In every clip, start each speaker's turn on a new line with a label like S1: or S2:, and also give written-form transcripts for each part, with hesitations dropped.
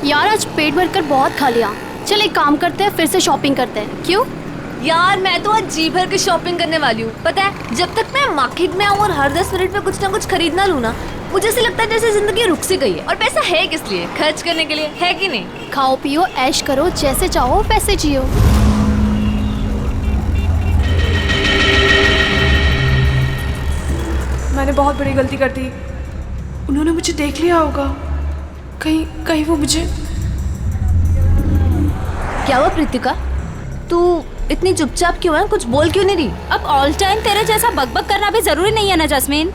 S1: यार आज पेट भरकर बहुत खा लिया, चल एक काम करते हैं, फिर से शॉपिंग करते हैं। क्यों?
S2: यार मैं तो आज जी भर के शॉपिंग करने वाली हूँ। पता है, जब तक मैं मार्केट में आऊँ और हर 10 मिनट में कुछ ना कुछ खरीदना लूँ ना, मुझे ऐसे लगता है जैसे जिंदगी रुक सी गई है। और पैसा है किस लिए? खर्च करने के लिए, है कि नहीं?
S1: खाओ पियो ऐश करो, जैसे चाहो वैसे जियो।
S3: मैंने बहुत बड़ी गलती कर दी। उन्होंने मुझे देख लिया होगा। कहीं वो मुझे।
S2: क्या हुआ प्रीतिका, तू इतनी चुपचाप क्यों है? कुछ बोल क्यों नहीं रही?
S4: अब ऑल टाइम तेरे जैसा बकबक करना भी जरूरी नहीं है ना जैस्मीन।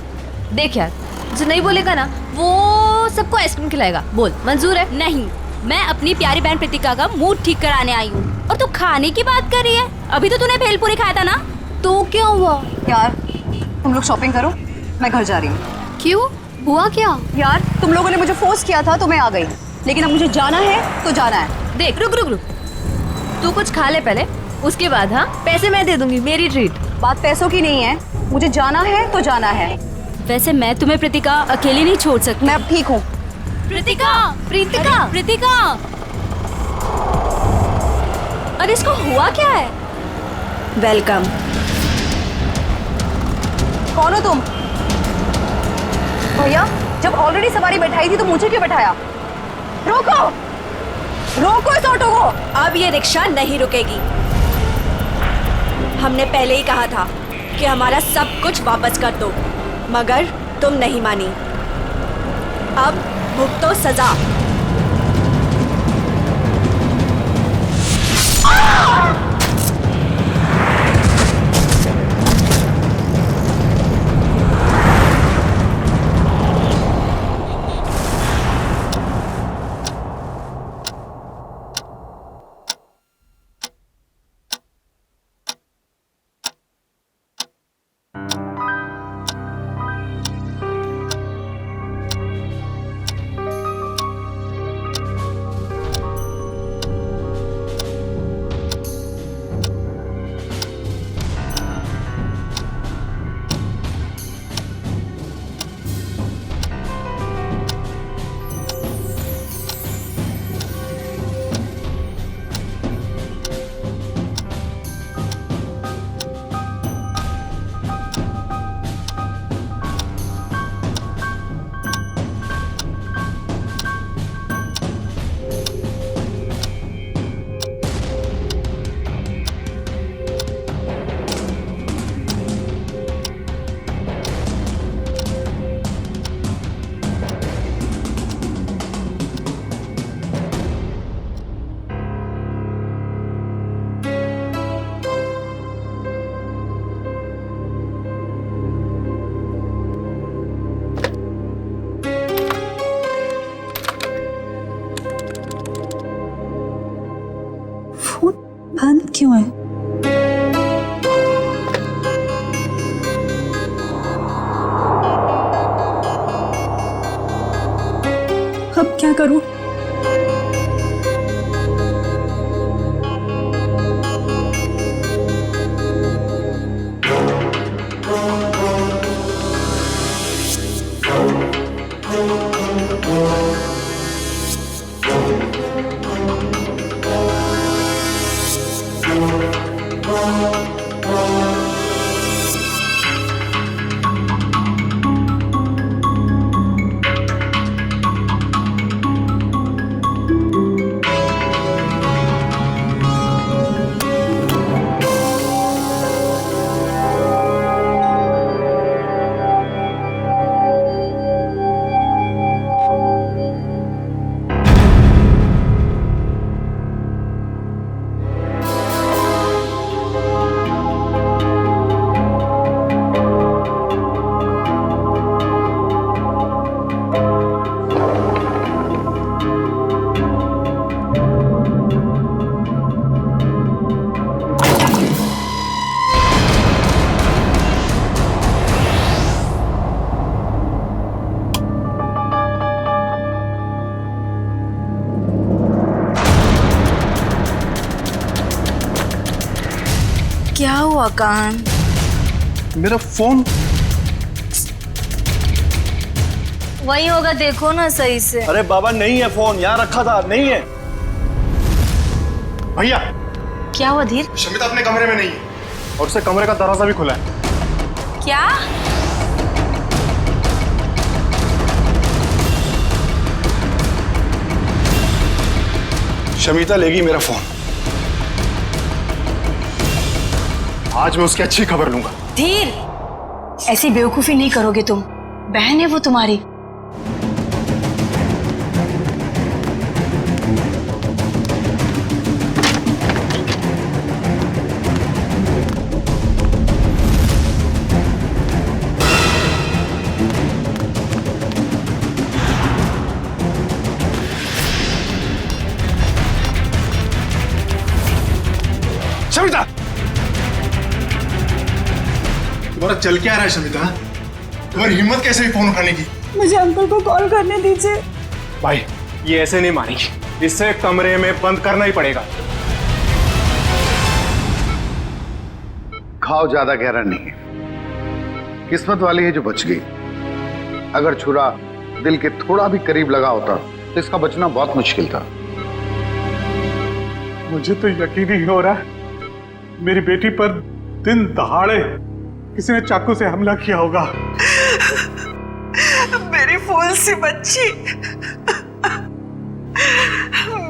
S2: देख यार, जो नहीं बोलेगा ना वो सबको आइसक्रीम खिलाएगा। बोल, मंजूर है?
S4: नहीं, मैं अपनी प्यारी बहन प्रीतिका का मूड ठीक कराने आई हूँ और तू खाने की बात कर रही है। अभी तो तूने भेलपूरी खाया था ना।
S2: तो क्या हुआ?
S5: यार तुम लोग शॉपिंग करो, मैं घर जा रही हूँ।
S1: क्यों? हुआ क्या?
S5: यार तुम लोगों ने मुझे फोर्स किया था तो मैं आ गई, लेकिन अब मुझे जाना है तो जाना है।
S2: देख, रुक रुक रुक, तू कुछ खा ले पहले, उसके बाद हाँ पैसे मैं दे दूंगी, मेरी ट्रीट।
S5: बात पैसों की नहीं है, मुझे जाना है तो जाना है।
S4: वैसे मैं तुम्हें प्रीतिका अकेली नहीं छोड़ सकती।
S5: मैं अब ठीक हूँ।
S4: प्रीतिका,
S2: प्रीतिका,
S4: प्रीतिका, अरे इसको हुआ क्या है?
S5: वेलकम। कौन हो तुम? भैया, जब ऑलरेडी सवारी बैठाई थी तो मुझे क्यों बैठाया? रोको, रोको इस ऑटो को।
S4: अब ये रिक्शा नहीं रुकेगी। हमने पहले ही कहा था कि हमारा सब कुछ वापस कर दो, मगर तुम नहीं मानी। अब भुगतो सजा।
S5: बंद क्यों है? अब क्या करूं?
S6: क्या हुआ कान?
S7: मेरा फोन
S6: वही होगा, देखो ना सही से।
S7: अरे बाबा नहीं है फोन, यहाँ रखा था, नहीं है।
S8: भैया
S6: क्या हुआ धीर?
S8: शमिता अपने कमरे में नहीं है और उससे कमरे का दरवाजा भी खुला है।
S6: क्या?
S8: शमिता लेगी मेरा फोन। आज मैं उसकी अच्छी खबर लूंगा।
S6: धीर, ऐसी बेवकूफी नहीं करोगे तुम। बहन है वो तुम्हारी।
S8: शमिता, तुम्हारा चल क्या रहा है शमिता? तुम्हारी हिम्मत कैसे हुई फोन उठाने की?
S4: मुझे अंकल को कॉल करने दीजिए।
S8: भाई ये ऐसे नहीं मानेगी, इससे कमरे में बंद करना ही पड़ेगा।
S9: घाव ज्यादा गहरा नहीं है, किस्मत वाली है जो बच गई। अगर छुरा दिल के थोड़ा भी करीब लगा होता तो इसका बचना बहुत मुश्किल था।
S8: मुझे तो यकीन ही नहीं हो रहा है मेरी बेटी पर दिन दहाड़े किसी ने चाकू से हमला किया होगा।
S10: मेरी फूल सी बच्ची,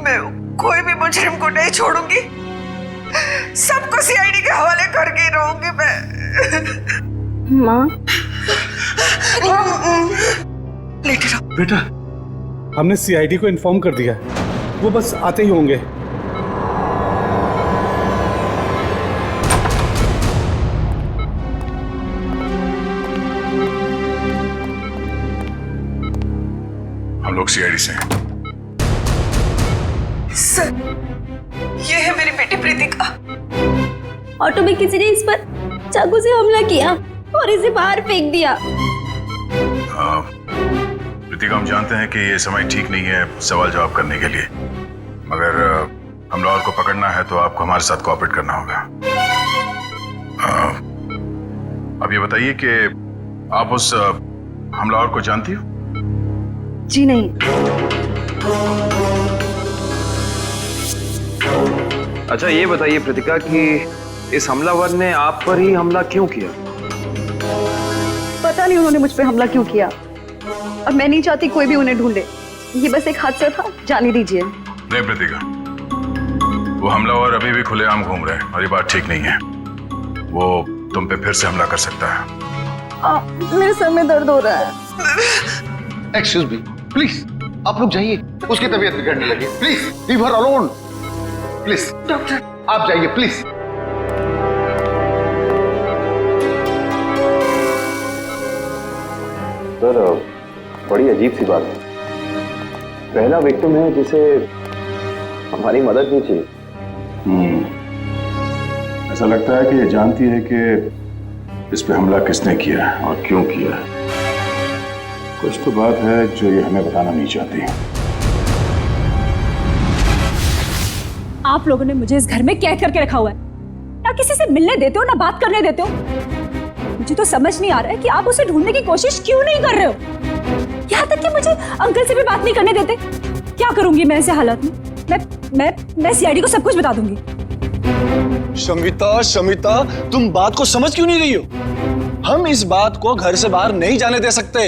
S10: मैं कोई भी मुजरिम को नहीं छोड़ूंगी, सबको सीआईडी के हवाले करके ही रहूंगी मैं।
S6: माँ,
S10: लेटे रहो।
S8: बेटा, हमने सीआईडी को इन्फॉर्म कर दिया, वो बस आते ही होंगे।
S11: हम लोग सीआईडी से हैं।
S10: सर, ये है मेरी बेटी प्रीतिका।
S2: ऑटो में किसी ने इस पर चाकू से हमला किया और इसे बाहर फेंक दिया।
S11: प्रीतिका, हम जानते हैं कि ये समय ठीक नहीं है सवाल जवाब करने के लिए, मगर हमलावर को पकड़ना है तो आपको हमारे साथ कोऑपरेट करना होगा। अब ये बताइए कि आप उस हमलावर को जानती हो?
S5: जी नहीं।
S12: अच्छा ये बताइए प्रीतिका कि इस हमलावर ने आप पर ही हमला क्यों किया?
S5: पता नहीं उन्होंने मुझ पे हमला क्यों किया, और मैं नहीं चाहती कोई भी उन्हें ढूंढे। ये बस एक हादसा था, जाने दीजिए।
S11: नहीं प्रीतिका, वो हमलावर अभी भी खुलेआम घूम रहे हैं और ये बात ठीक नहीं है। वो तुम पे फिर से हमला कर सकता है।
S5: मेरे सर में दर्द हो रहा है।
S9: एक्सक्यूज मी, प्लीज आप लोग जाइए, उसकी तबीयत बिगड़ने लगी। Please leave her alone. Please
S10: doctor,
S9: आप जाइए प्लीज।
S12: सर, बड़ी अजीब सी बात है। पहला विक्टिम है जिसे हमारी मदद नहीं चाहिए।
S11: ऐसा लगता है कि ये जानती है कि इस पे हमला किसने किया है और क्यों किया है। कुछ तो बात है जो ये हमें बताना नहीं चाहती।
S4: आप लोगों ने मुझे इस घर में कैद करके रखा हुआ है, ना किसी से मिलने देते हो ना बात करने देते हो। मुझे तो समझ नहीं आ रहा है कि आप उसे ढूंढने की कोशिश क्यों नहीं कर रहे हो। यहाँ तक कि मुझे अंकल से भी बात नहीं करने देते। क्या करूंगी मैं ऐसे हालात में? मैं सीआईडी को सब कुछ बता दूंगी।
S7: शमिता, शमिता, तुम बात को समझ क्यों नहीं रही हो? हम इस बात को घर से बाहर नहीं जाने दे सकते।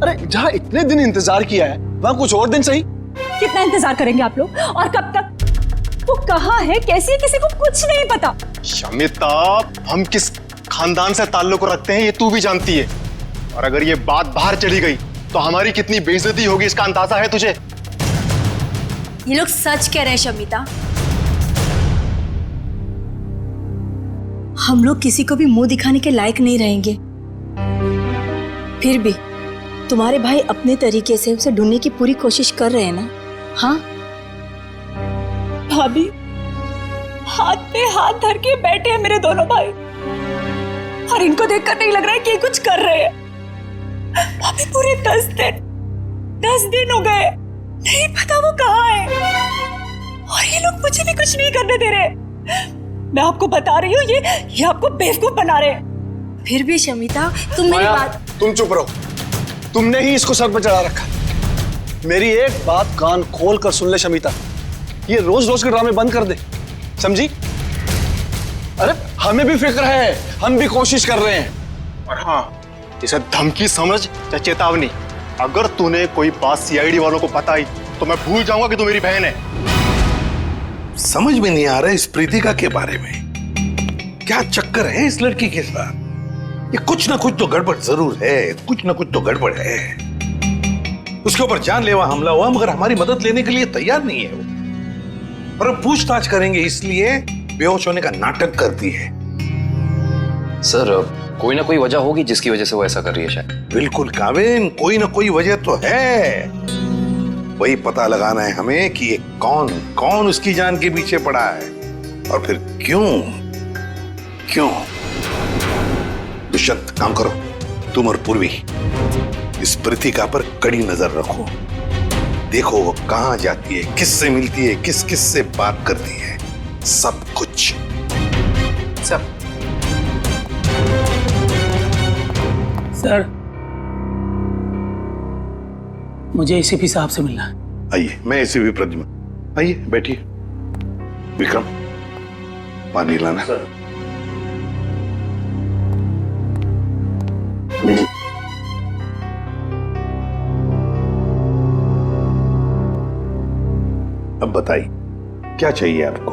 S7: अरे जहाँ इतने दिन इंतजार किया है वहाँ कुछ और दिन सही।
S4: कितना इंतजार करेंगे आप लोग, और कब तक? वो कहाँ है, कैसी है, किसी को कुछ नहीं पता।
S8: शमिता, हम किस खानदान से ताल्लुक रखते हैं ये तू भी जानती है, और अगर ये बात बाहर चली गई तो हमारी कितनी बेइज्जती होगी इसका अंदाजा है तुझे?
S6: ये लोग सच कह रहे हैं शमिता। हम लोग किसी को भी मुंह दिखाने के लायक नहीं रहेंगे। फिर भी तुम्हारे भाई अपने तरीके से उसे ढूंढने की पूरी कोशिश कर रहे हैं ना? हाँ
S4: भाभी, हाथ पे हाथ धर के बैठे हैं मेरे दोनों भाई, और इनको देखकर नहीं लग रहा है कि ये कुछ कर रहे हैं। भाभी, पूरे 10 दिन हो गए, नहीं पता वो कहाँ है, और ये लोग मुझे भी कुछ नहीं करने दे रहे। मैं आपको बता रही हूँ, ये आपको बेवकूफ बना रहे हैं।
S6: फिर भी शमिता, तुम मेरी बात।
S8: तुम चुप रहो।
S7: तुमने ही इसको सर पर चढ़ा रखा। मेरी एक बात कान खोल कर सुन ले शमिता, ये रोज रोज के ड्रामे बंद कर दे, समझी? अरे हमें भी फिक्र है, हम भी कोशिश कर रहे हैं।
S8: और हाँ, इसे धमकी समझ या चेतावनी। अगर तूने कोई बात सीआईडी वालों को बताई तो मैं भूल जाऊंगा कि तू मेरी बहन है।
S9: समझ में नहीं आ रहा इस प्रीतिका के बारे में, क्या चक्कर है इस लड़की के साथ? ये कुछ ना कुछ तो गड़बड़ जरूर है, कुछ ना कुछ तो गड़बड़ है। उसके ऊपर जानलेवा हमला हुआ मगर हमारी मदद लेने के लिए तैयार नहीं है वो। और अब पूछताछ करेंगे इसलिए बेहोश होने का नाटक करती है।
S12: सर कोई ना कोई वजह होगी जिसकी वजह से वो ऐसा कर रही है शायद।
S9: बिल्कुल काविन, कोई ना कोई वजह तो है। वही पता लगाना है हमें कि ये कौन कौन उसकी जान के पीछे पड़ा है और फिर क्यों क्यों। दुष्यंत काम करो, तुम और पूर्वी इस प्रीतिका पर कड़ी नजर रखो। देखो वो कहां जाती है, किससे मिलती है, किस किस से बात करती है, सब कुछ सब।
S13: सर मुझे एसीपी साहब से मिलना है।
S9: आइए, मैं एसीपी प्रद्युम्न, आइए बैठिए। विक्रम पानी लाना। अब बताइए क्या चाहिए आपको,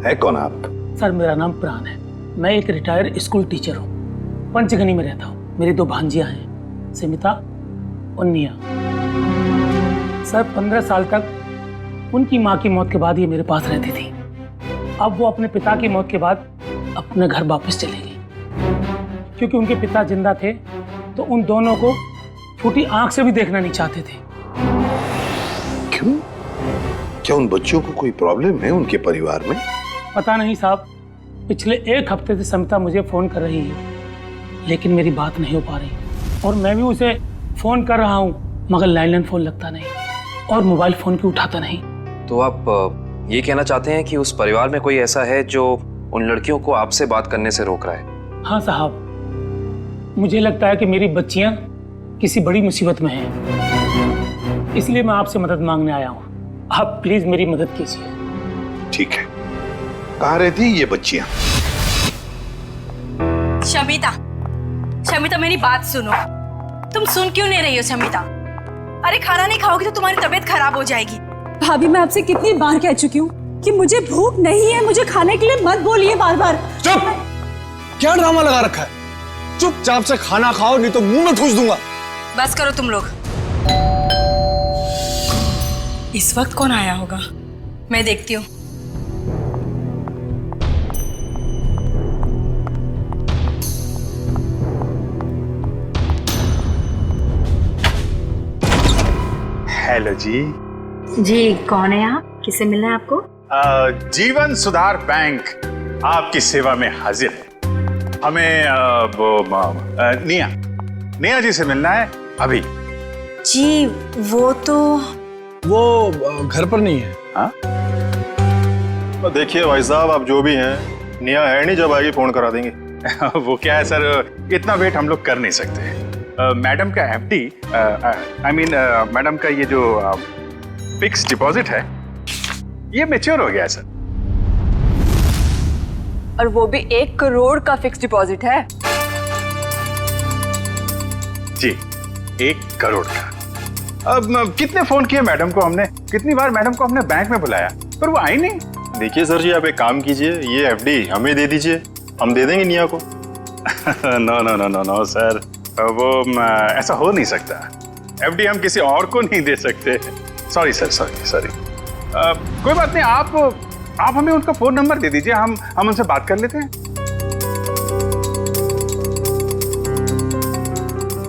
S9: है कौन आप?
S13: सर मेरा नाम प्राण है, मैं एक रिटायर्ड स्कूल टीचर हूँ, पंचगनी में रहता हूँ। मेरी 2 भांजियां हैं, स्मिता और निया। सर 15 साल तक उनकी माँ की मौत के बाद ये मेरे पास रहती थी। अब वो अपने पिता की मौत के बाद अपने घर वापस चले गई, क्योंकि उनके पिता जिंदा थे तो उन दोनों को फूटी आंख से भी देखना नहीं चाहते थे।
S9: क्यों? क्या उन बच्चों को कोई प्रॉब्लम है उनके परिवार में?
S13: पता नहीं साहब, पिछले 1 हफ्ते से समिता मुझे फोन कर रही है लेकिन मेरी बात नहीं हो पा रही, और मैं भी उसे फोन कर रहा हूँ मगर लैंडलाइन फोन लगता नहीं और मोबाइल फोन भी उठाता नहीं।
S12: तो आप ये कहना चाहते हैं कि उस परिवार में कोई ऐसा है जो उन लड़कियों को आपसे बात करने से रोक रहा है?
S13: हाँ साहब, मुझे लगता है कि मेरी बच्चियां किसी बड़ी मुसीबत में हैं, इसलिए मैं आपसे मदद मांगने आया हूँ। आप प्लीज मेरी मदद कीजिए।
S9: ठीक है, कहाँ रहती ये बच्चियां?
S6: शमिता, शमिता मेरी बात सुनो। तुम सुन क्यों नहीं रही हो शमिता? अरे खाना नहीं खाओगी तो तुम्हारी तबीयत खराब हो जाएगी।
S4: भाभी मैं आपसे कितनी बार कह चुकी हूँ कि मुझे भूख नहीं है, मुझे खाने के लिए मत बोलिए बार बार।
S7: चुप! क्या ड्रामा लगा रखा है? चुपचाप से खाना खाओ नहीं तो मुंह में ठूस दूंगा।
S6: बस करो तुम लोग। इस वक्त कौन आया होगा, मैं देखती हूँ।
S11: हेलो जी।
S6: जी कौन है आप? किससे मिलना है आपको?
S11: जीवन सुधार बैंक आपकी सेवा में हाजिर है। हमें निया जी से मिलना है अभी।
S6: जी वो
S7: घर पर नहीं है।
S8: हाँ? तो देखिए भाई साहब, आप जो भी हैं, निया है नहीं, जब आएगी फोन करा देंगे।
S11: वो क्या है सर, इतना वेट हम लोग कर नहीं सकते। मैडम का एफडी, आई मीन मैडम का ये जो फिक्स डिपॉजिट है ये मैच्योर हो गया है सर।
S5: और वो भी 1 करोड़ का फिक्स डिपॉजिट है।
S11: जी 1 करोड़ का। अब कितने फोन किए मैडम को हमने, कितनी बार मैडम को हमने बैंक में बुलाया पर वो आई नहीं।
S8: देखिए सर जी, आप एक काम कीजिए, ये एफडी हमें दे दीजिए, हम दे देंगे निया को।
S11: No no no no no sir, वो ऐसा हो नहीं सकता। एफडी हम किसी और को नहीं दे सकते। Sorry sir, sorry. कोई बात नहीं, आप हमें उनका फोन नंबर दे दीजिए, हम उनसे बात कर लेते हैं।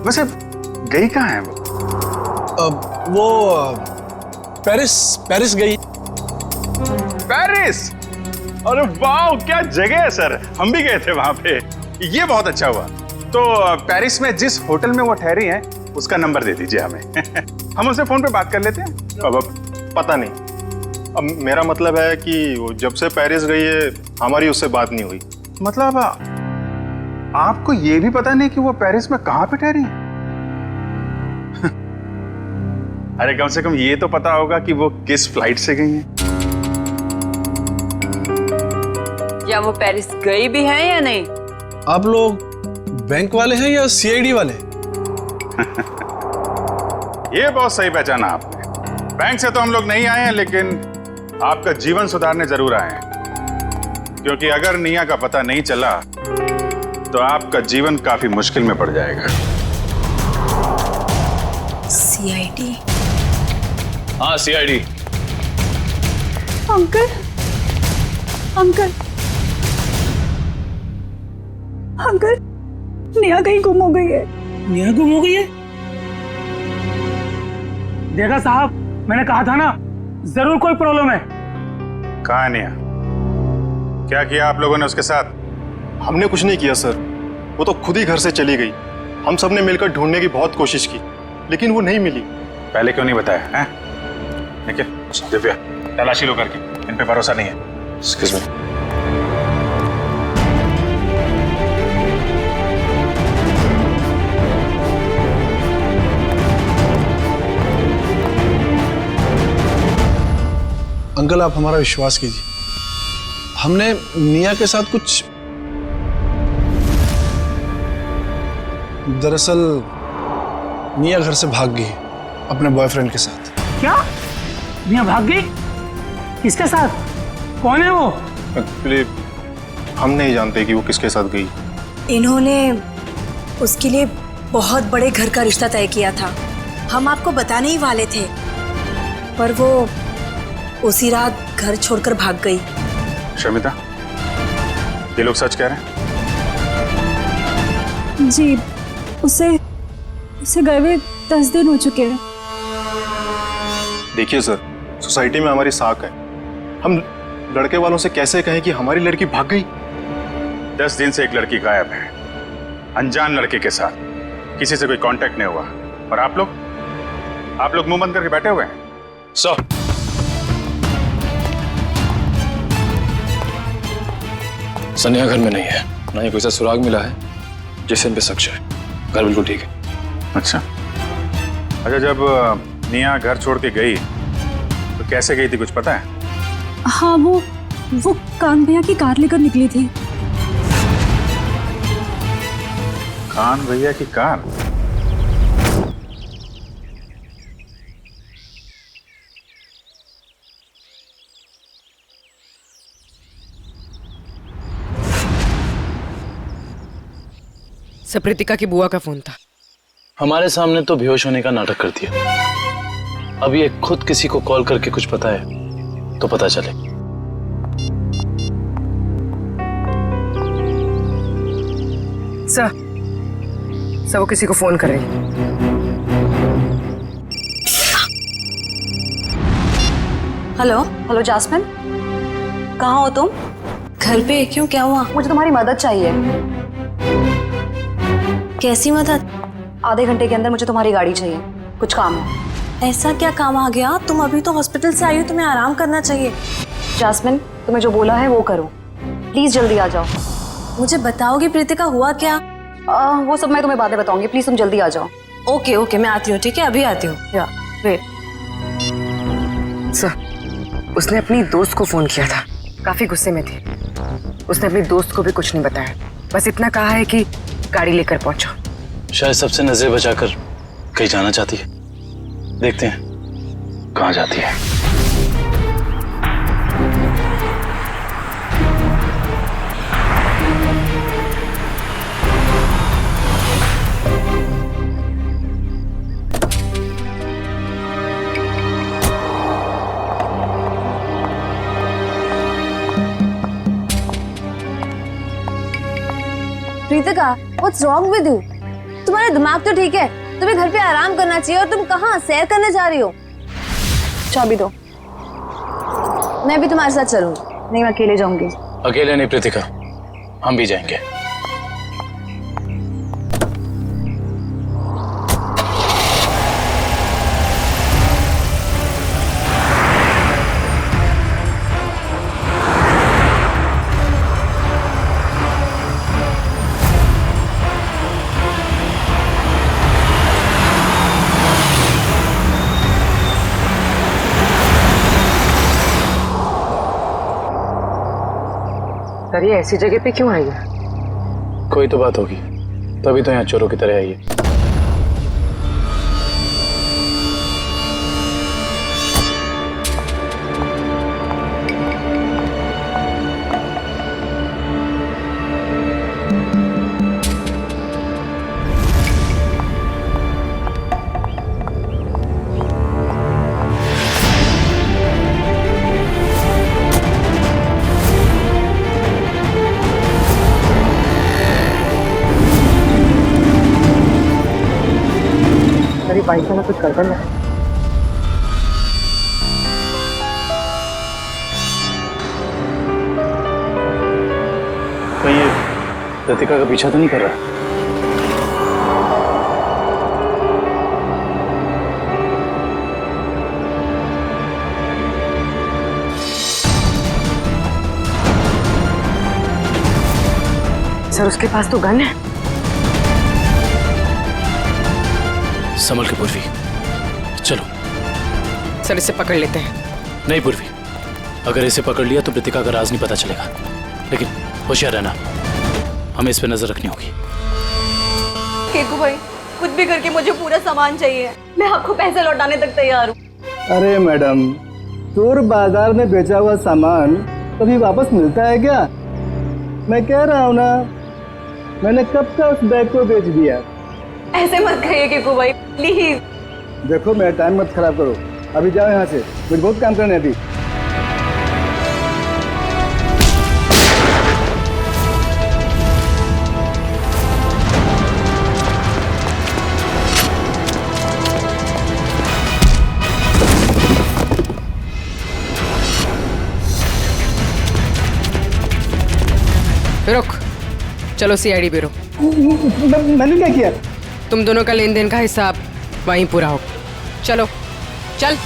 S11: वैसे गई कहाँ है
S7: वो पेरिस गई।
S11: पेरिस? अरे वाह, क्या जगह है सर, हम भी गए थे वहां पे। ये बहुत अच्छा हुआ। तो पेरिस में जिस होटल में वो ठहरी हैं उसका नंबर दे दीजिए हमें। हम उससे फोन पे बात कर लेते हैं।
S8: अब पता नहीं, अब मेरा मतलब है कि वो जब से पेरिस गई है हमारी उससे बात नहीं हुई।
S11: मतलब आपको ये भी पता नहीं कि वो पेरिस में कहाँ पे ठहरी है? अरे कम से कम ये तो पता होगा कि वो किस फ्लाइट से गई हैं।
S10: या वो पेरिस गई भी है या नहीं?
S7: आप लोग बैंक वाले हैं या सीआईडी वाले?
S11: ये बहुत सही पहचाना आपने। बैंक से तो हम लोग नहीं आए हैं, लेकिन आपका जीवन सुधारने जरूर आए हैं। क्योंकि अगर निया का पता नहीं चला तो आपका जीवन काफी मुश्किल में पड़ जाएगा।
S6: सीआईडी?
S7: हाँ CID.
S4: Uncle, uncle, uncle, Neha कहीं गुम हो गई है।
S13: नेहा गुम हो गई है? देखा साहब, मैंने कहा था ना, जरूर कोई प्रॉब्लम है।
S11: कहाँ है निया? क्या किया आप लोगों ने उसके साथ?
S8: हमने कुछ नहीं किया सर, वो तो खुद ही घर से चली गई। हम सब ने मिलकर ढूंढने की बहुत कोशिश की, लेकिन वो नहीं मिली।
S11: पहले क्यों नहीं बताया हैं? देखिए दिव्या, तलाशी लो करके, इन पे भरोसा नहीं है। Excuse me.
S7: अंकल आप हमारा विश्वास कीजिए, हमने निया के साथ कुछ, दरअसल निया घर से भाग गई अपने बॉयफ्रेंड के साथ।
S13: क्या? नेहा भाग गई? किसके साथ? कौन है वो?
S8: एक्चुअली हम नहीं जानते कि वो किसके साथ गई।
S6: इन्होंने उसके लिए बहुत बड़े घर का रिश्ता तय किया था। हम आपको बताने ही वाले थे, पर वो उसी रात घर छोड़कर भाग गई।
S11: शमिता, ये लोग सच कह रहे हैं?
S4: जी, उसे गए हुए 10 दिन हो चुके हैं।
S8: देखिए सर, सोसाइटी में हमारी साख है, हम लड़के वालों से कैसे कहें कि हमारी लड़की भाग गई?
S11: 10 दिन से एक लड़की गायब है, अनजान लड़के के साथ, किसी से कोई कांटेक्ट नहीं हुआ। और आप लोग मुंह बंद करके बैठे हुए हैं। सो
S12: सनिया घर में नहीं है, ना ही कोई सा सुराग मिला है जिससे इन पे शक है। घर बिल्कुल ठीक है।
S11: अच्छा, जब निया घर छोड़ के गई तो कैसे गई थी, कुछ पता है?
S4: हाँ, वो कान भैया की कार लेकर निकली थी।
S11: कान भैया की कार?
S10: सप्रीतिका की बुआ का फोन था।
S12: हमारे सामने तो बेहोश होने का नाटक कर दिया। अब ये खुद किसी को कॉल करके कुछ पता है तो पता चले।
S10: सर वो किसी को फोन कर रही है।
S5: हेलो जास्मिन, कहाँ हो तुम?
S6: घर पे? क्यों, क्या हुआ?
S5: मुझे तुम्हारी मदद चाहिए।
S6: कैसी मदद?
S5: आधे घंटे के अंदर मुझे तुम्हारी गाड़ी चाहिए, कुछ काम है।
S6: ऐसा क्या काम आ गया? तुम अभी तो हॉस्पिटल से आई हो, तुम्हें आराम करना चाहिए।
S5: जास्मिन, तुम्हें जो बोला है वो करो, प्लीज जल्दी आ जाओ।
S6: मुझे बताओगी प्रीतिका हुआ क्या?
S5: वो सब मैं तुम्हें बाद में बताऊंगी, प्लीज तुम जल्दी आ जाओ।
S6: ओके मैं आती हूँ, ठीक है, अभी आती हूँ।
S5: या वेट।
S10: सर, उसने अपनी दोस्त को फोन किया था, काफी गुस्से में थी। उसने अपनी दोस्त को भी कुछ नहीं बताया, बस इतना कहा है कि गाड़ी लेकर पहुंचो।
S12: शायद सबसे नजरें बचाकर कहीं जाना चाहती है। देखते हैं कहाँ जाती है।
S2: Pritika, what's wrong with you? तुम्हारा दिमाग तो ठीक है, तुम्हें घर पे आराम करना चाहिए, और तुम कहाँ सैर करने जा रही हो?
S5: चाबी दो।
S2: मैं भी तुम्हारे साथ चलूंगी।
S5: नहीं, मैं अकेले जाऊंगी।
S12: अकेले नहीं प्रीतिका, हम भी जाएंगे।
S10: पर ये ऐसी जगह पे क्यों आई है?
S12: कोई तो बात होगी, तभी तो यहाँ चोरों की तरह आई है।
S10: मेरी बाइक में कुछ कर देना।
S12: कहीं ये लतिका का पीछा तो नहीं कर रहा?
S10: सर उसके पास तो गन है।
S12: संभल के पूर्वी, चलो।
S10: सर इसे पकड़ लेते हैं।
S12: नहीं पूर्वी, अगर इसे पकड़ लिया तो प्रतिका का राज नहीं पता चलेगा, लेकिन होशियार रहना, हमें इस पे नजर रखनी होगी।
S5: केकू भाई, कुछ भी करके मुझे पूरा सामान चाहिए, मैं आपको पैसे लौटाने तक तैयार हूँ।
S14: अरे मैडम, चोर बाजार में बेचा हुआ सामान कभी वापस मिलता है क्या? मैं कह रहा हूँ ना, मैंने कब का उस बैग को बेच दिया।
S5: ऐसे मत कहिए केकू भाई, प्लीज।
S14: देखो मेरा टाइम मत खराब करो, अभी जाओ यहाँ से, मुझे बहुत काम करना है अभी।
S10: रुक, चलो सीआईडी ब्यूरो।
S14: मैंने क्या किया?
S10: तुम दोनों का लेन देन का हिसाब वहीं पूरा हो। चलो चल।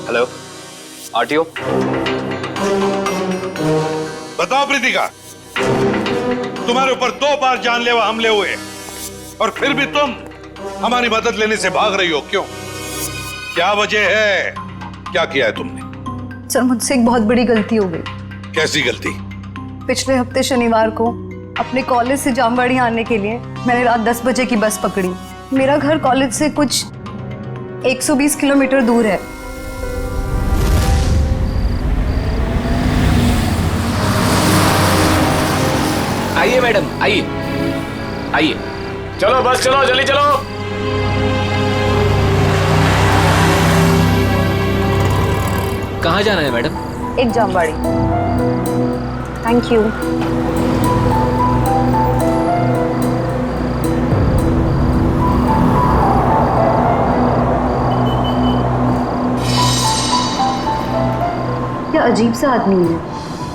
S12: Hello RTO.
S9: बताओ प्रीतिका, तुम्हारे ऊपर 2 बार जानलेवा हमले हुए और फिर भी तुम हमारी मदद लेने से भाग रही हो, क्यों? क्या वजह है? क्या किया है तुमने?
S5: सर मुझसे एक बहुत बड़ी गलती हो गई।
S9: कैसी गलती?
S5: पिछले हफ्ते शनिवार को अपने कॉलेज से जामवाड़ी आने के लिए मैंने रात 10 बजे की बस पकड़ी। मेरा घर कॉलेज से कुछ 120 किलोमीटर दूर है।
S12: आइए मैडम, आइए आइए, चलो बस चलो, जल्दी चलो। कहाँ जाना है मैडम?
S5: एक जामवाड़ी। Thank you. क्या अजीब सा आदमी है,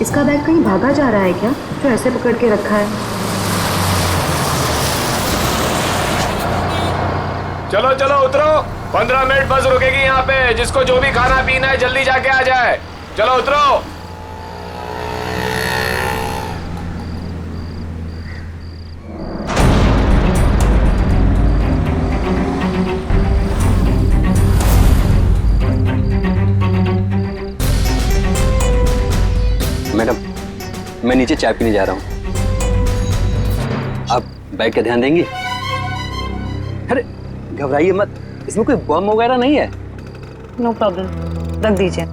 S5: इसका बैग कहीं भागा जा रहा है क्या, जो ऐसे पकड़ के रखा है?
S12: चलो चलो उतरो, 15 मिनट बस रुकेगी यहाँ पे। जिसको जो भी खाना पीना है जल्दी जाके आ जाए। चलो उतरो।
S15: मैडम, मैं नीचे चाय पीने जा रहा हूँ, आप बैग का ध्यान देंगे? अरे घबराइए मत, इसमें कोई बम वगैरह नहीं है।
S5: नो प्रॉब्लम, रख दीजिए।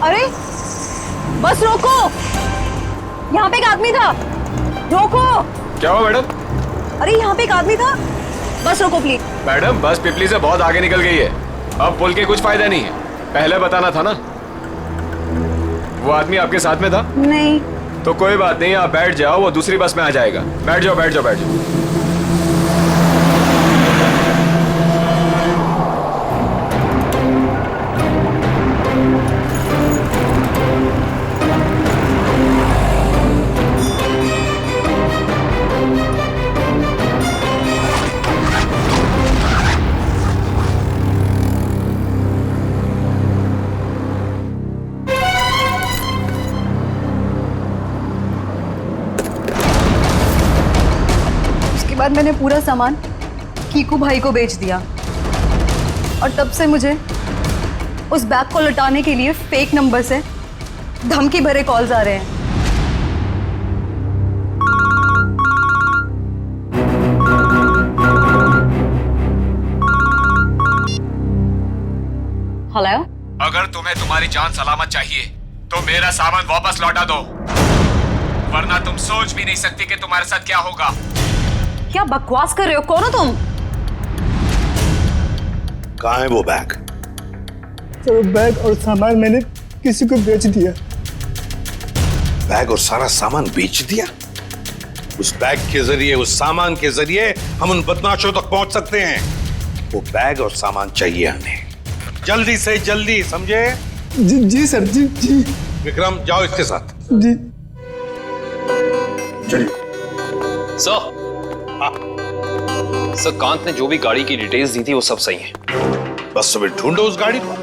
S5: अरे बस रोको, यहाँ पे एक आदमी था, रोको।
S12: क्या हुआ मैडम?
S5: अरे यहाँ पे एक आदमी था, बस रोको प्लीज।
S12: मैडम बस पिपली से बहुत आगे निकल गई है, अब पुल के कुछ फायदा नहीं है। पहले बताना था ना। वो आदमी आपके साथ में था?
S5: नहीं।
S12: तो कोई बात नहीं, आप बैठ जाओ, वो दूसरी बस में आ जाएगा। बैठ जाओ बैठ जाओ बैठ जाओ।
S5: बाद मैंने पूरा सामान कीकू भाई को बेच दिया और तब से मुझे उस बैग को लौटाने के लिए फेक नंबर से धमकी भरे कॉल्स आ रहे हैं। हेलो,
S12: अगर तुम्हें तुम्हारी जान सलामत चाहिए तो मेरा सामान वापस लौटा दो, वरना तुम सोच भी नहीं सकती कि तुम्हारे साथ क्या होगा।
S5: क्या बकवास कर रहे हो? कौन हो तुम?
S9: कहाँ है वो बैग?
S14: तो बैग और सामान मैंने किसी को बेच दिया।
S9: बैग और सारा सामान बेच दिया? उस बैग के जरिए, उस सामान के जरिए हम उन बदमाशों तक पहुंच सकते हैं। वो बैग और सामान चाहिए हमें, जल्दी से जल्दी, समझे?
S14: जी सर, जी।
S9: विक्रम जाओ इसके साथ।
S14: जी
S12: चलिए। सर कांत ने जो भी गाड़ी की डिटेल्स दी थी वो सब सही है।
S9: बस अभी ढूंढो उस गाड़ी को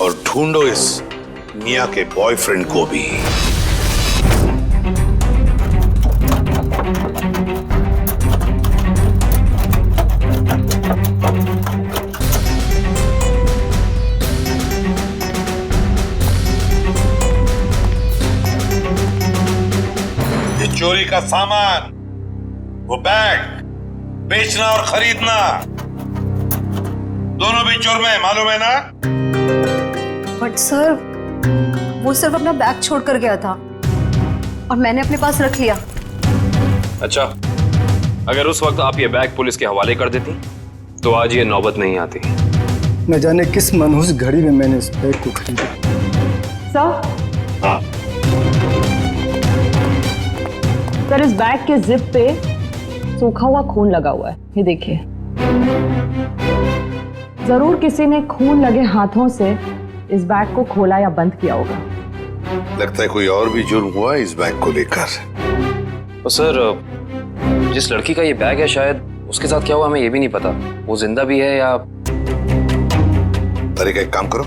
S9: और ढूंढो इस मिया के बॉयफ्रेंड को भी। ये चोरी का सामान, वो बैग बेचना और खरीदना दोनों भी जुर्म है, मालूम है ना?
S5: बट सर, वो सिर्फ अपना बैग छोड़ कर गया था और मैंने अपने पास रख लिया।
S12: अच्छा, अगर उस वक्त आप ये बैग पुलिस के हवाले कर देती तो आज ये नौबत नहीं आती।
S14: न जाने किस मनहूस घड़ी में मैंने इस बैग को खरीदा।
S4: सर, इस बैग के जिप पे सूखा हुआ खून लगा हुआ है, ये देखिए। जरूर किसी ने खून लगे हाथों से इस बैग को खोला या बंद किया होगा।
S9: लगता है कोई और भी जुर्म हुआ इस बैग को लेकर।
S12: तो सर, जिस लड़की का ये बैग है शायद उसके साथ क्या हुआ हमें ये भी नहीं पता। वो जिंदा भी है या...
S9: तरीका, एक काम करो,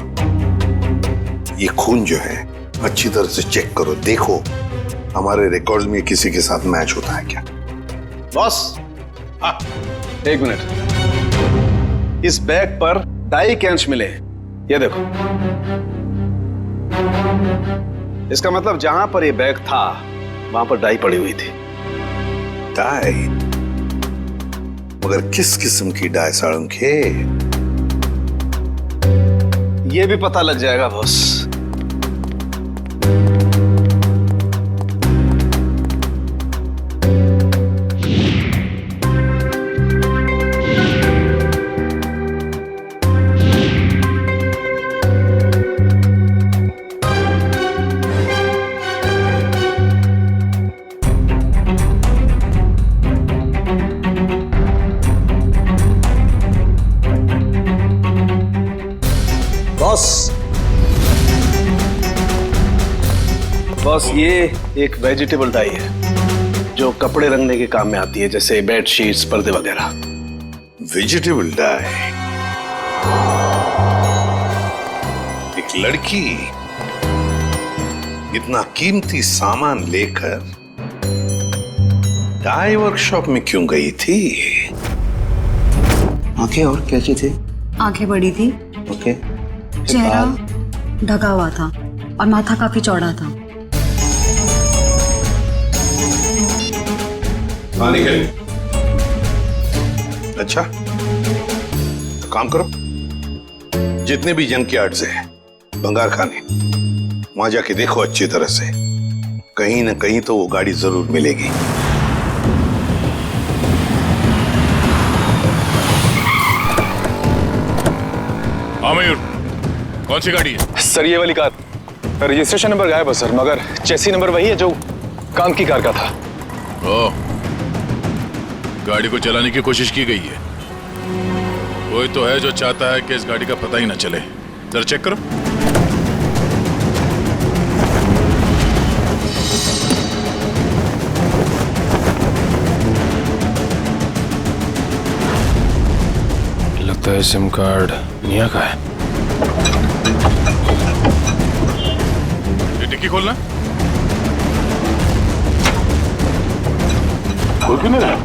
S9: ये खून जो है अच्छी तरह से चेक करो, देखो हमारे रिकॉर्ड्स में किसी के साथ मैच होता है क्या।
S7: बॉस, हाँ, एक मिनट। इस बैग पर डाई के अंश मिले हैं, ये देखो। इसका मतलब जहां पर ये बैग था वहां पर डाई पड़ी हुई थी।
S9: डाई? मगर किस किस्म की डाई साळुंखे?
S7: ये भी पता लग जाएगा बॉस। बॉस, ये एक वेजिटेबल डाई है जो कपड़े रंगने के काम में आती है, जैसे बेड शीट्स, पर्दे वगैरह।
S9: Vegetable die? एक लड़की इतना कीमती सामान लेकर डाई वर्कशॉप में क्यों गई थी?
S5: आंखें और कैसी थी? आंखें बड़ी थी।
S9: ओके।
S5: चेहरा ढका हुआ था और माथा काफी चौड़ा था।
S9: अच्छा, तो काम करो, जितने भी जंकयार्ड्स हैं, भंगार खाने, वहां जाके देखो अच्छी तरह से, कहीं ना कहीं तो वो गाड़ी जरूर मिलेगी।
S11: हाँ मयूर, कौन सी गाड़ी है?
S7: सर ये वाली कार, रजिस्ट्रेशन नंबर गायब है सर, मगर चेसी नंबर वही है जो काम की कार का था।
S11: ओ, गाड़ी को चलाने की कोशिश की गई है। कोई तो है जो चाहता है कि इस गाड़ी का पता ही ना चले। जरा चेक करो।
S16: लगता है सिम कार्ड निया का है।
S11: ये डिक्की खोलना। खोल क्यों नहीं रहा?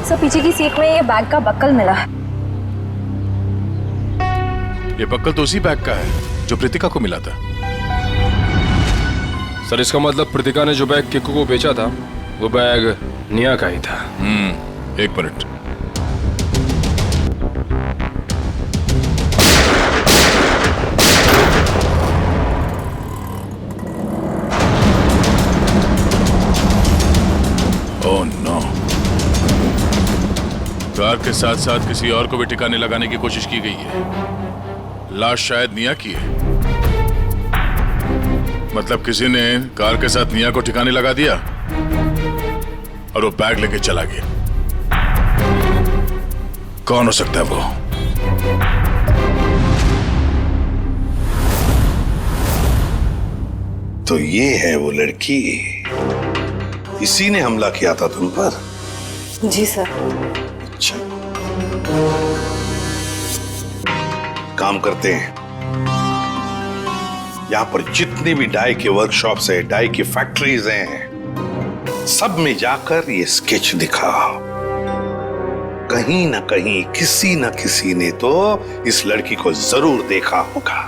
S4: सर पीछे की सीट में ये बैग का बक्कल मिला है।
S11: ये बक्कल तो उसी बैग का है जो प्रीतिका को मिला था।
S16: सर इसका मतलब प्रीतिका ने जो बैग किक्कू को बेचा था वो बैग निया का ही था।
S11: एक मिनट। ओह नो, कार के साथ साथ किसी और को भी ठिकाने लगाने की कोशिश की गई है। लाश शायद निया की है। मतलब किसी ने कार के साथ निया को ठिकाने लगा दिया और वो बैग लेके चला गया। कौन हो सकता है वो?
S9: तो ये है वो लड़की, इसी ने हमला किया था तुम पर?
S5: जी सर।
S9: अच्छा, काम करते हैं। यहां पर जितने भी डाई के वर्कशॉप्स है, डाई की फैक्ट्रीज हैं, सब में जाकर ये स्केच दिखाओ। कहीं ना कहीं किसी न किसी ने तो इस लड़की को जरूर देखा होगा।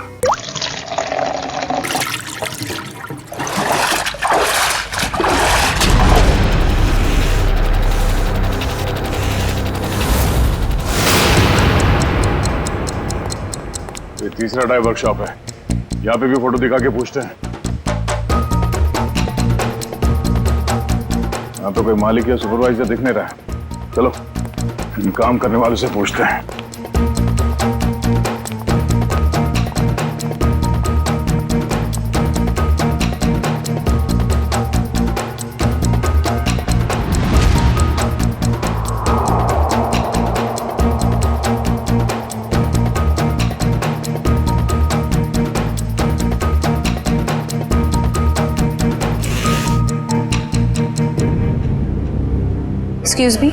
S11: ये तीसरा डाई वर्कशॉप है, यहाँ पे भी फोटो दिखा के पूछते हैं। यहाँ तो कोई मालिक या सुपरवाइजर दिख नहीं रहा है। चलो इन काम करने वालों से पूछते हैं।
S4: एक्सक्यूज मी,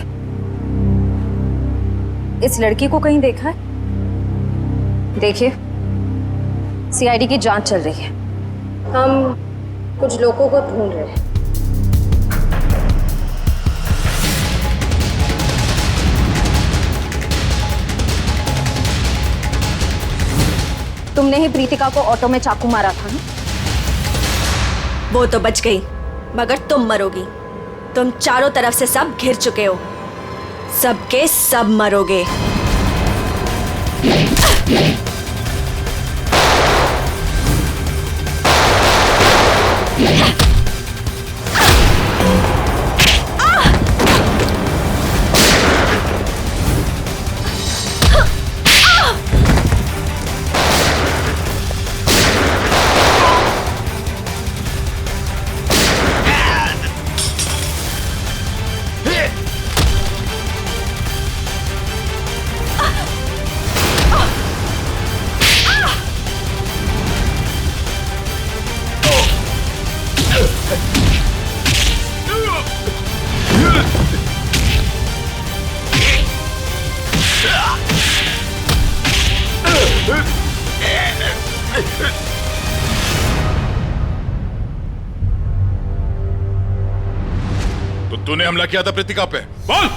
S4: इस लड़की को कहीं देखा है? देखिए, सीआईडी की जांच चल रही है। हम कुछ लोगों को ढूंढ रहे हैं। तुमने ही प्रीतिका को ऑटो में चाकू मारा था ना?
S6: वो तो बच गई, मगर तुम मरोगी। तुम चारों तरफ से सब घिर चुके हो, सबके सब मरोगे।
S11: तो तूने हमला किया था प्रीतिका पे, बोल।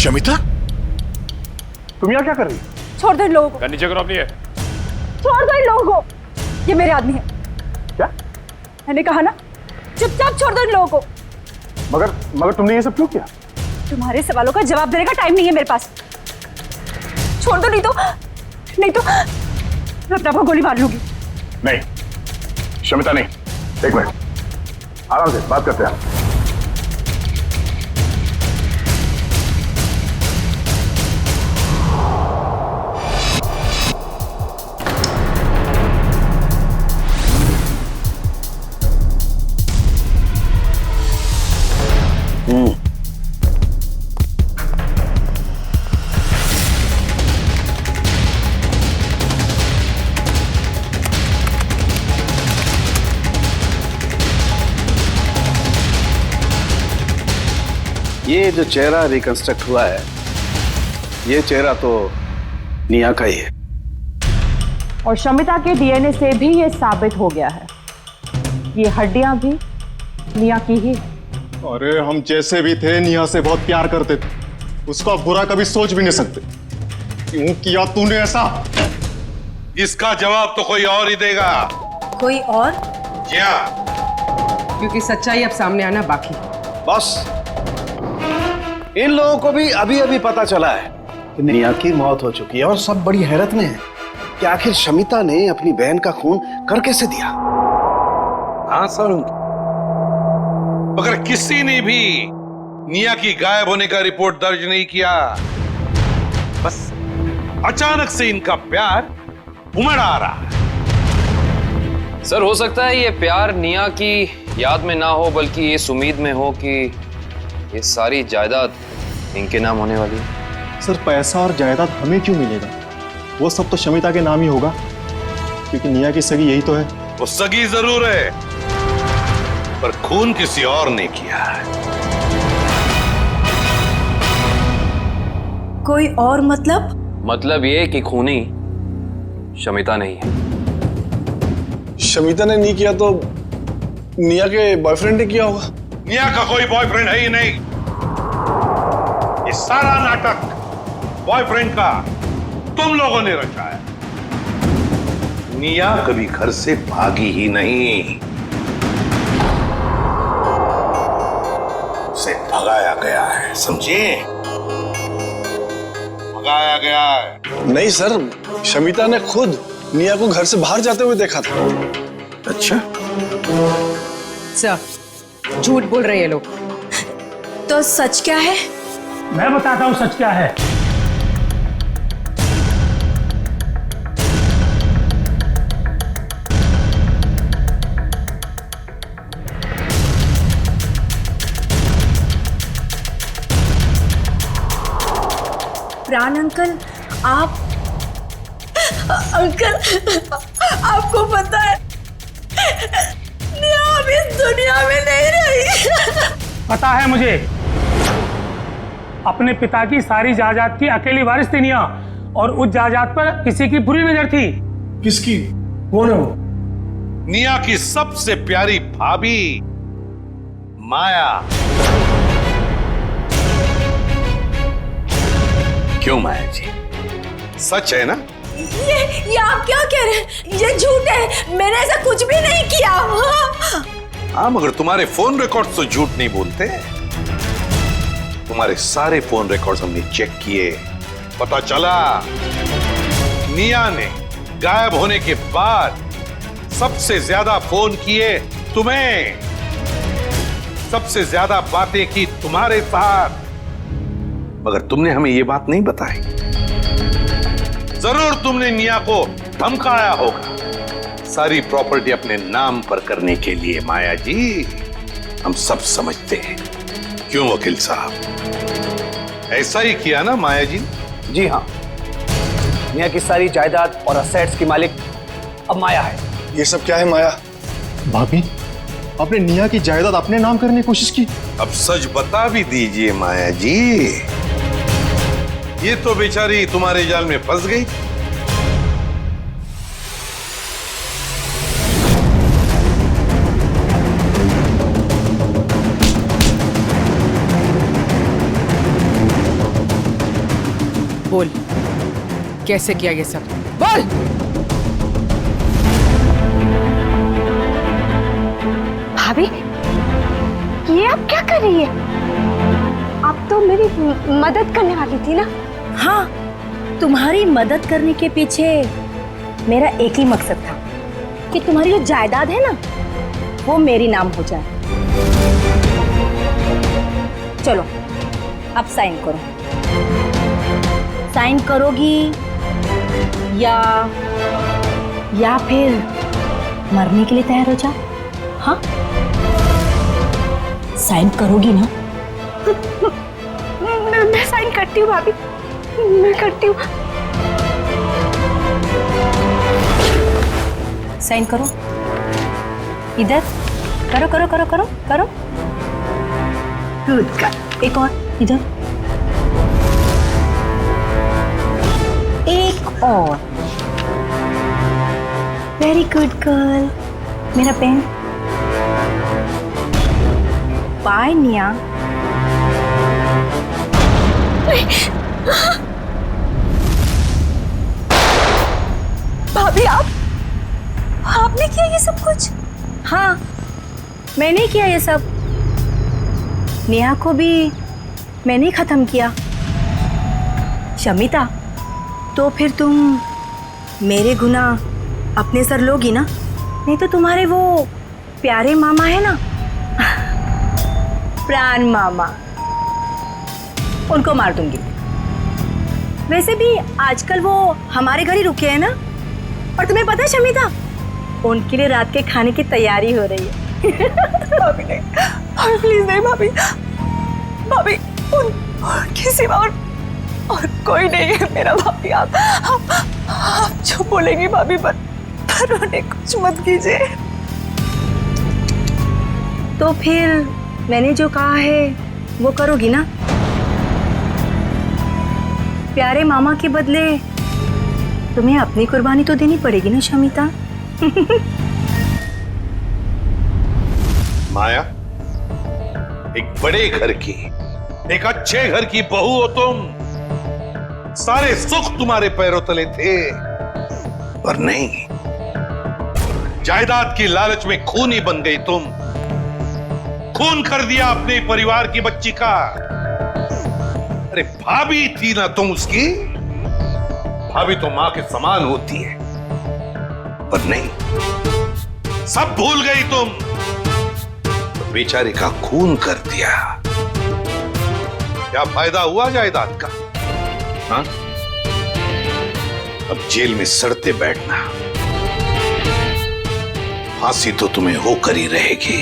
S9: शमिता,
S8: तुम यहाँ क्या कर रही?
S4: छोड़ दो इन लोगों को।
S16: नीचे करो अपनी है।
S4: छोड़ दो इन लोगों को, ये मेरे आदमी है।
S8: क्या?
S4: मैंने कहा ना, चुपचाप छोड़ दो इन लोगों को।
S8: मगर तुमने ये सब क्यों किया?
S4: तुम्हारे सवालों का जवाब देने का टाइम नहीं है मेरे पास। छोड़ दो, नहीं तो मैं अपने आप को गोली मार लूंगी।
S11: नहीं शमिता नहीं, एक मिनट, आराम से बात करते हैं।
S7: ये जो चेहरा रिकंस्ट्रक्ट हुआ है, ये चेहरा तो निया का ही है।
S17: और शमिता के डीएनए से भी ये साबित हो गया है, ये हड्डियां भी निया की ही।
S8: अरे हम जैसे भी थे निया से बहुत प्यार करते थे, उसका बुरा कभी सोच भी नहीं सकते। क्यों किया तूने ऐसा?
S9: इसका जवाब तो कोई और ही देगा।
S6: कोई और?
S9: क्या?
S10: क्योंकि सच्चाई अब सामने आना बाकी।
S7: बॉस, इन लोगों को भी अभी अभी पता चला है कि निया की मौत हो चुकी है और सब बड़ी हैरत में है कि आखिर शमिता ने अपनी बहन का खून कर कैसे दिया।
S9: हाँ सर, मगर किसी ने भी निया की गायब होने का रिपोर्ट दर्ज नहीं किया। बस अचानक से इनका प्यार उमड़ आ रहा है।
S12: सर हो सकता है ये प्यार निया की याद में ना हो, बल्कि इस उम्मीद में हो कि ये सारी जायदाद इनके नाम होने वाली है।
S8: सर पैसा और जायदाद हमें क्यों मिलेगा? वो सब तो शमिता के नाम ही होगा, क्योंकि निया की सगी यही तो है।
S9: वो सगी जरूर है, पर खून किसी और ने किया है।
S6: कोई और मतलब?
S12: मतलब ये कि खूनी शमिता नहीं है।
S7: शमिता ने नहीं किया तो निया के बॉयफ्रेंड ने किया होगा।
S9: निया का कोई बॉयफ्रेंड है ही नहीं। ये सारा नाटक बॉयफ्रेंड का तुम लोगों ने रचा है। निया कभी घर से भागी ही नहीं, उसे भगाया गया है, समझे? भगाया गया है।
S7: नहीं सर, शमिता ने खुद निया को घर से बाहर जाते हुए देखा था।
S9: अच्छा
S10: सर, झूठ बोल रहे हैं लोग।
S6: तो सच क्या है?
S13: मैं बताता हूं सच क्या है।
S6: प्राण अंकल, आप अंकल, आपको पता है निया अब इस दुनिया में नहीं रही।
S13: पता है मुझे, अपने पिता की सारी जायदाद की अकेली वारिस थी निया, और उस जायदाद पर किसी की बुरी नजर थी।
S7: किसकी?
S13: कौन है वो?
S9: निया की सबसे प्यारी भाभी माया। क्यों माया जी, सच है ना?
S6: ये आप क्या कह रहे हैं? ये झूठ है, मैंने ऐसा कुछ भी नहीं किया।
S9: हाँ, मगर तुम्हारे फोन रिकॉर्ड्स तो झूठ नहीं बोलते। तुम्हारे सारे फोन रिकॉर्ड्स हमने चेक किए, पता चला निया ने गायब होने के बाद सबसे ज्यादा फोन किए तुम्हें, सबसे ज्यादा बातें की तुम्हारे साथ, मगर तुमने हमें ये बात नहीं बताई। जरूर तुमने निया को धमकाया होगा सारी प्रॉपर्टी अपने नाम पर करने के लिए। माया जी, हम सब समझते हैं। क्यों वकील साहब, ऐसा ही किया ना माया जी?
S15: जी हाँ, निया की सारी जायदाद और असेट्स की मालिक अब माया है।
S7: ये सब क्या है माया?
S8: भाभी, आपने निया की जायदाद अपने नाम करने की कोशिश की।
S9: अब सच बता भी दीजिए माया जी, ये तो बेचारी तुम्हारे जाल में फंस गई।
S10: बोल, कैसे किया ये सब, बोल।
S1: भाभी, ये आप क्या कर रही है? आप तो मेरी मदद करने वाली थी ना?
S6: हाँ, तुम्हारी मदद करने के पीछे मेरा एक ही मकसद था कि तुम्हारी जो जायदाद है ना, वो मेरी नाम हो जाए। चलो, अब साइन करो। साइन करोगी या फिर मरने के लिए तैयार हो जाओ? हाँ, साइन करोगी ना?
S1: मैं साइन करती हूँ भाभी, मैं करती हूँ।
S6: साइन करो, इधर करो करो करो करो करो। गुड गर्ल, एक और इधर, एक और। Very good girl. मेरा पेन। बाय निया।
S1: भाभी, आपने किया ये सब कुछ?
S6: हाँ, मैंने किया ये सब। नेहा को भी मैंने खत्म किया। शमिता, तो फिर तुम मेरे गुनाह अपने सर लोगी ना? नहीं तो तुम्हारे वो प्यारे मामा है ना, प्राण मामा, उनको मार दूंगी। वैसे भी आजकल वो हमारे घर ही रुके हैं ना। और तुम्हें पता है शमिता, उनके लिए रात के खाने की तैयारी हो रही है।
S1: भाभी नहीं, भाभी प्लीज नहीं भाभी, भाभी उन किसी और कोई नहीं है मेरा भाभी। आप जो बोलेंगी भाभी, पर उन्हें कुछ मत कीजिए।
S6: तो फिर मैंने जो कहा है वो करोगी ना? प्यारे मामा के बदले तुम्हें अपनी कुर्बानी तो देनी पड़ेगी ना शमिता।
S9: माया, एक बड़े घर की, एक अच्छे घर की बहू हो तुम। सारे सुख तुम्हारे पैरों तले थे, पर नहीं, जायदाद की लालच में खूनी बन गई तुम। खून कर दिया अपने परिवार की बच्ची का। अरे भाभी थी ना तुम उसकी, भाभी तो मां के समान होती है, पर नहीं, सब भूल गई तुम। तो बेचारे का खून कर दिया। क्या फायदा हुआ जायदाद का? हाँ? अब जेल में सड़ते बैठना, फांसी तो तुम्हें होकर ही रहेगी।